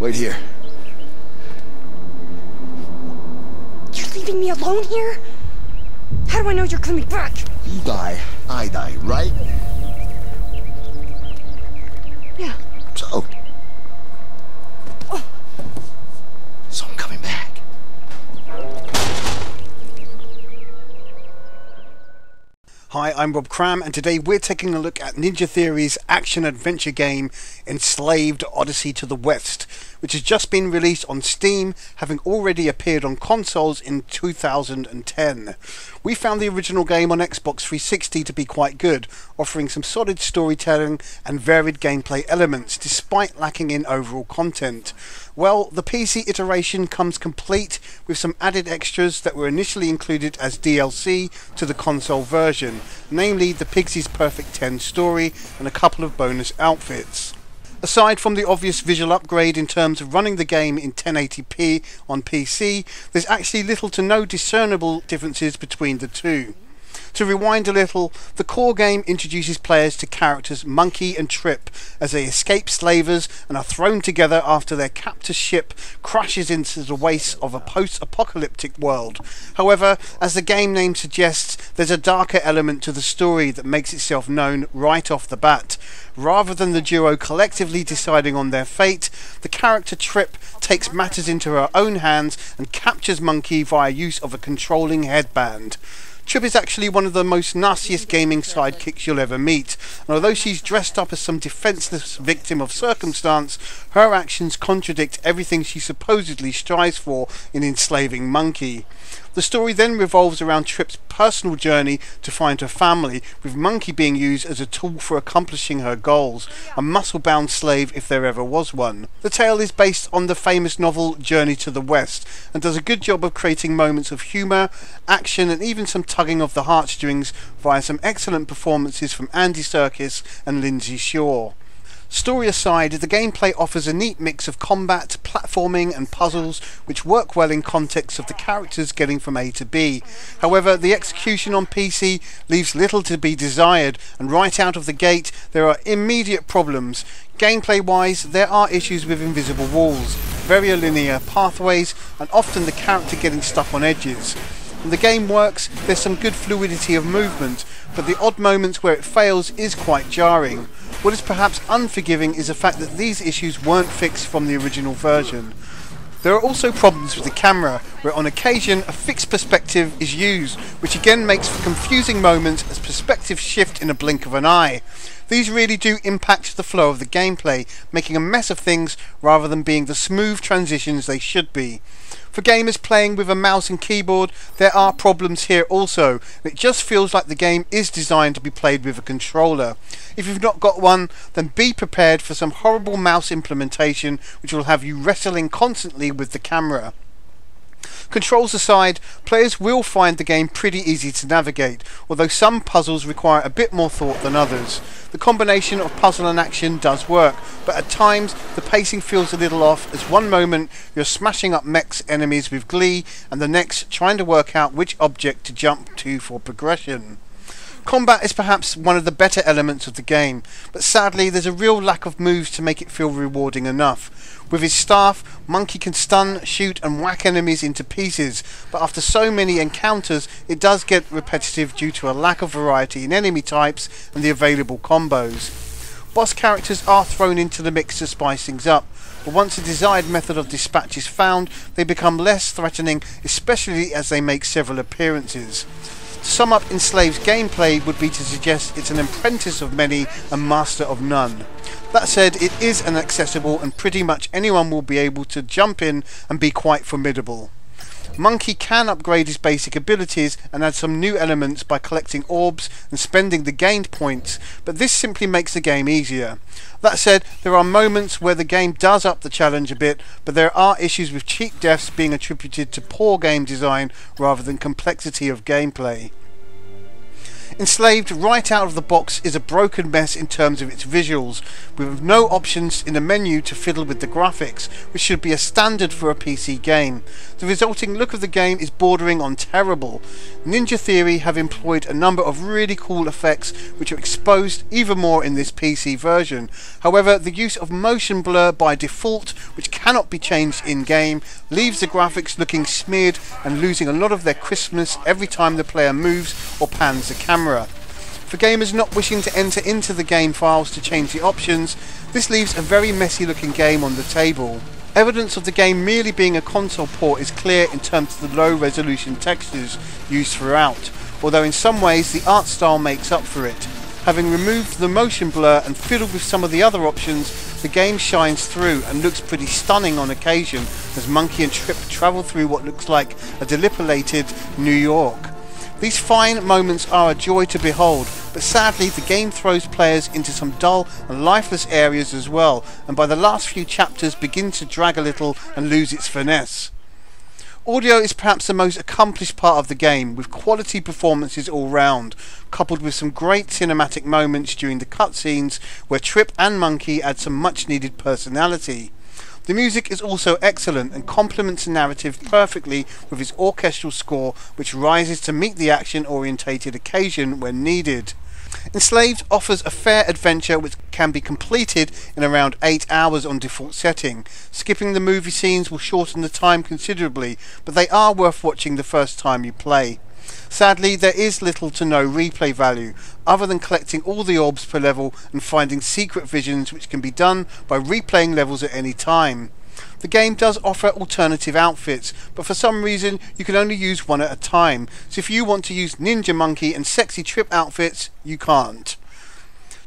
Wait here. You're leaving me alone here? How do I know you're coming back? You die, I die, right? Yeah. So I'm coming back. Hi, I'm Rob Cram, and today we're taking a look at Ninja Theory's action-adventure game Enslaved Odyssey to the West, which has just been released on Steam, having already appeared on consoles in 2010. We found the original game on Xbox 360 to be quite good, offering some solid storytelling and varied gameplay elements, despite lacking in overall content. Well, the PC iteration comes complete with some added extras that were initially included as DLC to the console version, namely the Pigsy's Perfect 10 story and a couple of bonus outfits. Aside from the obvious visual upgrade in terms of running the game in 1080p on PC, there's actually little to no discernible differences between the two. To rewind a little, the core game introduces players to characters Monkey and Trip as they escape slavers and are thrown together after their captor's ship crashes into the wastes of a post-apocalyptic world. However, as the game name suggests, there's a darker element to the story that makes itself known right off the bat. Rather than the duo collectively deciding on their fate, the character Trip takes matters into her own hands and captures Monkey via use of a controlling headband. Trip is actually one of the most nastiest gaming sidekicks you'll ever meet, and although she's dressed up as some defenseless victim of circumstance, her actions contradict everything she supposedly strives for in enslaving Monkey. The story then revolves around Trip's personal journey to find her family, with Monkey being used as a tool for accomplishing her goals, a muscle-bound slave if there ever was one. The tale is based on the famous novel Journey to the West, and does a good job of creating moments of humour, action and even some tugging of the heartstrings via some excellent performances from Andy Serkis and Lindsay Shaw. Story aside, the gameplay offers a neat mix of combat, platforming and puzzles which work well in context of the characters getting from A to B. However, the execution on PC leaves little to be desired, and right out of the gate there are immediate problems. Gameplay wise, there are issues with invisible walls, very linear pathways and often the character getting stuck on edges. When the game works, there's some good fluidity of movement, but the odd moments where it fails is quite jarring. What is perhaps unforgiving is the fact that these issues weren't fixed from the original version. There are also problems with the camera, where on occasion a fixed perspective is used, which again makes for confusing moments as perspectives shift in a blink of an eye. These really do impact the flow of the gameplay, making a mess of things rather than being the smooth transitions they should be. For gamers playing with a mouse and keyboard, there are problems here also, and it just feels like the game is designed to be played with a controller. If you've not got one, then be prepared for some horrible mouse implementation which will have you wrestling constantly with the camera. Controls aside, players will find the game pretty easy to navigate, although some puzzles require a bit more thought than others. The combination of puzzle and action does work, but at times the pacing feels a little off, as one moment you're smashing up mechs enemies with glee, and the next trying to work out which object to jump to for progression. Combat is perhaps one of the better elements of the game, but sadly there's a real lack of moves to make it feel rewarding enough. With his staff, Monkey can stun, shoot and whack enemies into pieces, but after so many encounters it does get repetitive due to a lack of variety in enemy types and the available combos. Boss characters are thrown into the mix to spice things up, but once a desired method of dispatch is found, they become less threatening, especially as they make several appearances. To sum up Enslaved's gameplay would be to suggest it's an apprentice of many and master of none. That said, it is inaccessible and pretty much anyone will be able to jump in and be quite formidable. Monkey can upgrade his basic abilities and add some new elements by collecting orbs and spending the gained points, but this simply makes the game easier. That said, there are moments where the game does up the challenge a bit, but there are issues with cheap deaths being attributed to poor game design rather than complexity of gameplay. Enslaved right out of the box is a broken mess in terms of its visuals, with no options in the menu to fiddle with the graphics, which should be a standard for a PC game. The resulting look of the game is bordering on terrible. Ninja Theory have employed a number of really cool effects which are exposed even more in this PC version. However, the use of motion blur by default, which cannot be changed in-game, leaves the graphics looking smeared and losing a lot of their crispness every time the player moves or pans the camera. For gamers not wishing to enter into the game files to change the options, this leaves a very messy looking game on the table. Evidence of the game merely being a console port is clear in terms of the low resolution textures used throughout, although in some ways the art style makes up for it. Having removed the motion blur and fiddled with some of the other options, the game shines through and looks pretty stunning on occasion as Monkey and Trip travel through what looks like a dilapidated New York. These fine moments are a joy to behold, but sadly the game throws players into some dull and lifeless areas as well, and by the last few chapters begins to drag a little and lose its finesse. Audio is perhaps the most accomplished part of the game, with quality performances all round, coupled with some great cinematic moments during the cutscenes where Trip and Monkey add some much needed personality. The music is also excellent and complements the narrative perfectly with its orchestral score, which rises to meet the action-orientated occasion when needed. Enslaved offers a fair adventure which can be completed in around 8 hours on default setting. Skipping the movie scenes will shorten the time considerably, but they are worth watching the first time you play. Sadly, there is little to no replay value, other than collecting all the orbs per level and finding secret visions, which can be done by replaying levels at any time. The game does offer alternative outfits, but for some reason you can only use one at a time, so if you want to use Ninja Monkey and Sexy Trip outfits, you can't.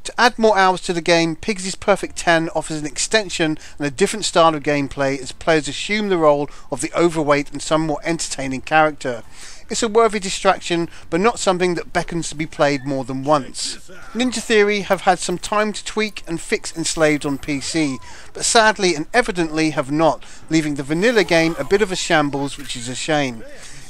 To add more hours to the game, Pigs' Perfect 10 offers an extension and a different style of gameplay as players assume the role of the overweight and somewhat entertaining character. It's a worthy distraction, but not something that beckons to be played more than once. Ninja Theory have had some time to tweak and fix Enslaved on PC, but sadly and evidently have not, leaving the vanilla game a bit of a shambles, which is a shame.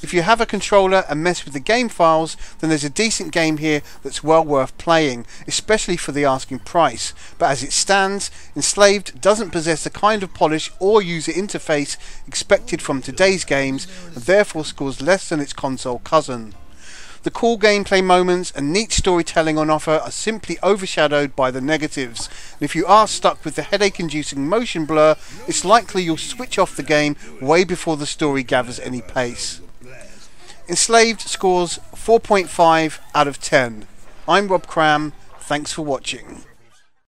If you have a controller and mess with the game files, then there's a decent game here that's well worth playing, especially for the asking price, but as it stands, Enslaved doesn't possess the kind of polish or user interface expected from today's games, and therefore scores less than its console cousin. The cool gameplay moments and neat storytelling on offer are simply overshadowed by the negatives, and if you are stuck with the headache-inducing motion blur, it's likely you'll switch off the game way before the story gathers any pace. Enslaved scores 4.5 out of 10. I'm Rob Cram, thanks for watching.